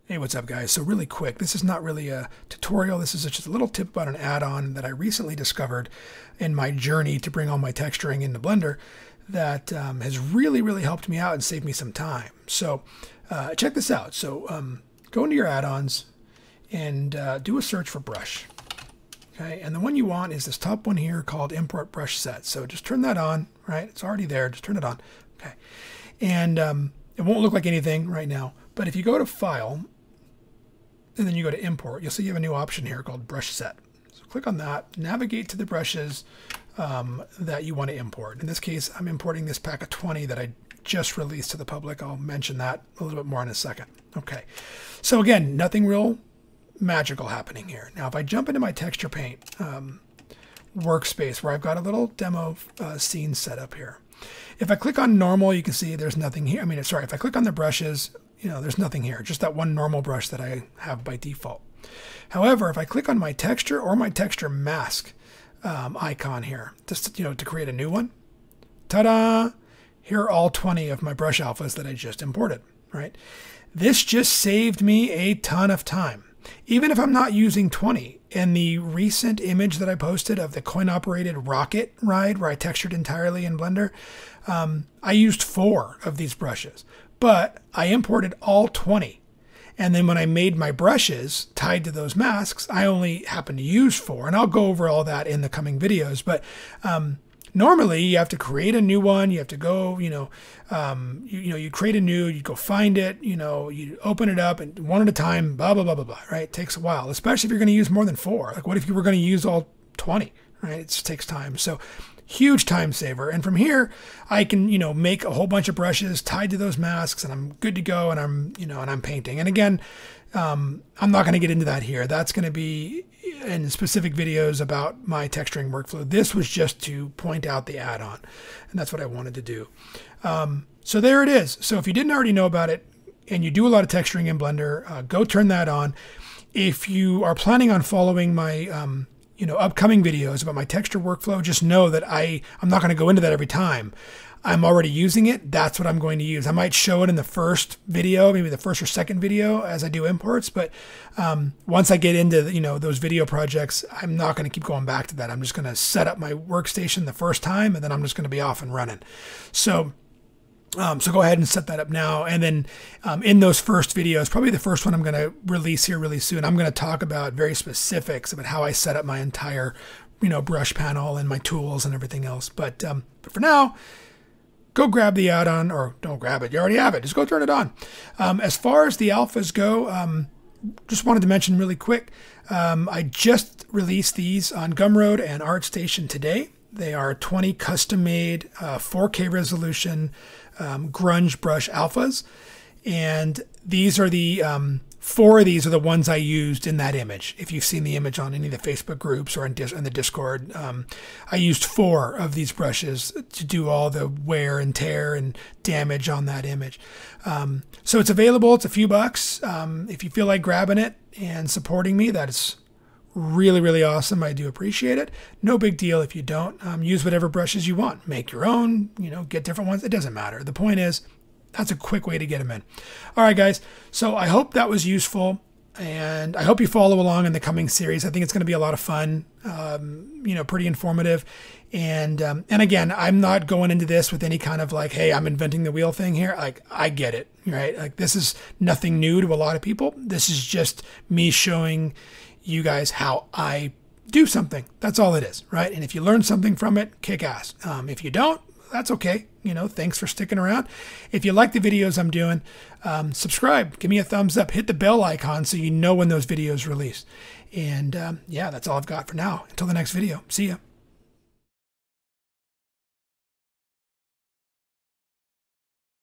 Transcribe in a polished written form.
Hey, what's up guys? So really quick, this is not really a tutorial. This is just a little tip about an add-on that I recently discovered in my journey to bring all my texturing into Blender that has really helped me out and saved me some time. So check this out. So go into your add-ons and do a search for brush. Okay, and the one you want is this top one here called Import Brush Set. So just turn that on, right? It's already there, just turn it on. Okay, and it won't look like anything right now, but if you go to File, and then you go to Import, you'll see you have a new option here called Brush Set. So click on that, navigate to the brushes that you want to import. In this case, I'm importing this pack of 20 that I just released to the public. I'll mention that a little bit more in a second. Okay, so again, nothing real magical happening here. Now, if I jump into my texture paint workspace where I've got a little demo scene set up here, if I click on normal, you can see there's nothing here. I mean, sorry, if I click on the brushes, there's nothing here, just that one normal brush that I have by default. However, if I click on my texture or my texture mask icon here, just to create a new one, ta-da! Here are all 20 of my brush alphas that I just imported, right? This just saved me a ton of time. Even if I'm not using 20, in the recent image that I posted of the coin-operated rocket ride where I textured entirely in Blender, I used 4 of these brushes, but I imported all 20. And then when I made my brushes tied to those masks, I only happened to use 4. And I'll go over all that in the coming videos. But normally you have to create a new one. You have to go, you create a new, you go find it, you open it up and one at a time, blah, blah, blah, blah, blah, right? It takes a while, especially if you're going to use more than 4. Like what if you were going to use all 20, right? It just takes time. So huge time saver. And from here, I can, make a whole bunch of brushes tied to those masks and I'm good to go and I'm, and I'm painting. And again, I'm not going to get into that here. That's going to be in specific videos about my texturing workflow. This was just to point out the add-on, and that's what I wanted to do. So there it is. So if you didn't already know about it and you do a lot of texturing in Blender, go turn that on. If you are planning on following my upcoming videos about my texture workflow, just know that I'm not going to go into that every time. I'm already using it. That's what I'm going to use. I might show it in the first video, maybe the first or second video as I do imports. But once I get into those video projects, I'm not going to keep going back to that. I'm just going to set up my workstation the first time, and then I'm just going to be off and running. So go ahead and set that up now. And then in those first videos, probably the first one I'm going to release here really soon, I'm going to talk about very specifics about how I set up my entire, brush panel and my tools and everything else. But for now, go grab the add-on, or don't grab it. You already have it. Just go turn it on. As far as the alphas go, just wanted to mention really quick, I just released these on Gumroad and ArtStation today. They are 20 custom-made 4K resolution grunge brush alphas, and these are the 4 of these are the ones I used in that image. If you've seen the image on any of the Facebook groups or in the Discord, I used 4 of these brushes to do all the wear and tear and damage on that image. So it's available. It's a few bucks. If you feel like grabbing it and supporting me, that is really awesome. I do appreciate it. No big deal if you don't. Use whatever brushes you want. Make your own, get different ones. It doesn't matter. The point is, that's a quick way to get them in. All right, guys. So I hope that was useful, and I hope you follow along in the coming series. I think it's going to be a lot of fun, pretty informative. And again, I'm not going into this with any kind of like, hey, I'm inventing the wheel thing here. Like, I get it, right? Like, this is nothing new to a lot of people. This is just me showing you guys how I do something. That's all it is, right? And if you learn something from it, kick ass. If you don't, that's okay. Thanks for sticking around. If you like the videos I'm doing, subscribe, give me a thumbs up, hit the bell icon so you know when those videos release. And yeah, that's all I've got for now. Until the next video. See ya.